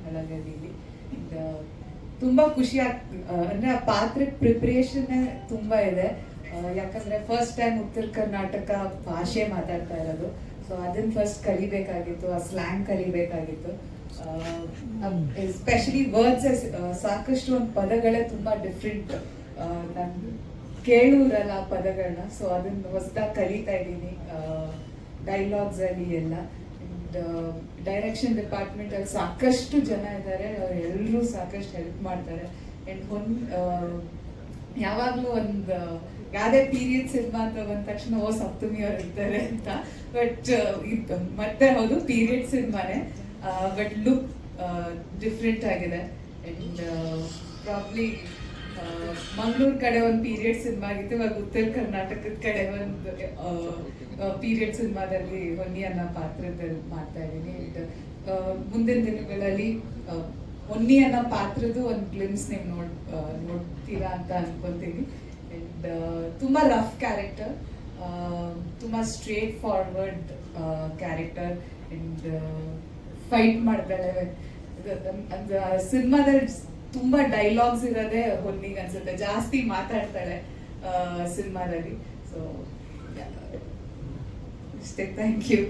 ಅಳಗದಿಲ್ಲಿ. ತುಂಬಾ ಖುಷಿ ಅಂದ್ರೆ ಆ ಪಾತ್ರ ಪ್ರಿಪರೇಷನ್ ತುಂಬಾ ಇದೆ. ಯಾಕಂದ್ರೆ ಫಸ್ಟ್ ಟೈಮ್ ಉತ್ತರ ಕರ್ನಾಟಕ ಭಾಷೆ ಮಾತಾಡ್ತಾ ಇರೋದು. ಸೊ ಅದನ್ನ ಫಸ್ಟ್ ಕಲಿಬೇಕಾಗಿತ್ತು, ಆ ಸ್ಲ್ಯಾಂಗ್ ಕಲಿಬೇಕಾಗಿತ್ತು. ಎಸ್ಪೆಷಲಿ ವರ್ಡ್ಸ್ ಸಾಕಷ್ಟು ಒಂದು ಪದಗಳೇ ತುಂಬಾ ಡಿಫ್ರೆಂಟ್. ನಾನು ಕೇಳೂರಲ್ಲ ಆ ಪದಗಳನ್ನ. ಸೊ ಅದನ್ನ ಹೊಸದಾಗಿ ಕಲಿತಾ ಇದ್ದೀನಿ ಡೈಲಾಗ್ಸ್ ಅಲ್ಲಿ ಎಲ್ಲ. ಡೈರೆಕ್ಷನ್ ಡಿಪಾರ್ಟ್ಮೆಂಟ್ ಅಲ್ಲಿ ಸಾಕಷ್ಟು ಜನ ಇದ್ದಾರೆ, ಎಲ್ಲರೂ ಸಾಕಷ್ಟು ಹೆಲ್ಪ್ ಮಾಡ್ತಾರೆ. ಅಂಡ್ ಯಾವಾಗ್ಲೂ ಒಂದು ಯಾವ್ದೇ ಪೀರಿಯಡ್ ಸಿನಿಮಾ ಅಂತ ಬಂದ ತಕ್ಷಣ ಸಪ್ತಮಿ ಅವ್ರು ಇರ್ತಾರೆ ಅಂತ. ಬಟ್ ಮತ್ತೆ ಹೌದು ಪೀರಿಯಡ್ ಸಿನಿಮಾನೇ, ಬಟ್ ಲುಕ್ ಡಿಫ್ರೆಂಟ್ ಆಗಿದೆ. ಅಂಡ್ ಪ್ರಾಬ್ಲಿ ಮಂಗಳೂರು ಕಡೆ ಒಂದು ಪೀರಿಯಡ್ ಸಿನಿಮಾ ಆಗಿತ್ತು, ಇವಾಗ ಉತ್ತರ ಕರ್ನಾಟಕದ ಕಡೆ ಒಂದು ಪೀರಿಯಡ್ ಸಿನಿಮಾದಲ್ಲಿ ಹೊನ್ನಿ ಅನ್ನೋ ಪಾತ್ರದಲ್ಲಿ ಮಾಡ್ತಾ ಇದ್ದೀನಿ. ಮುಂದಿನ ದಿನಗಳಲ್ಲಿ ಹೊನ್ನಿ ಅನ್ನೋ ಪಾತ್ರದ ಒಂದು ಗ್ಲಿಮ್ಸ್ ನೀವು ನೋಡ್ತೀರಾ ಅಂತ ಅನ್ಕೊಂತೀನಿ. ಅಂಡ್ ತುಂಬಾ ರಫ್ ಕ್ಯಾರೆಕ್ಟರ್, ತುಂಬಾ straight forward character. And fight ಮಾಡ್ತಾಳೆ. ಸಿನಿಮಾದಲ್ಲಿ ತುಂಬಾ ಡೈಲಾಗ್ಸ್ ಇರೋದೇ ಹೊನ್ನಿಗೆ ಅನ್ಸುತ್ತೆ, ಜಾಸ್ತಿ ಮಾತಾಡ್ತಾಳೆ ಸಿನಿಮಾದಲ್ಲಿ. ಸೊ ಇಷ್ಟೇ, ಥ್ಯಾಂಕ್ ಯು.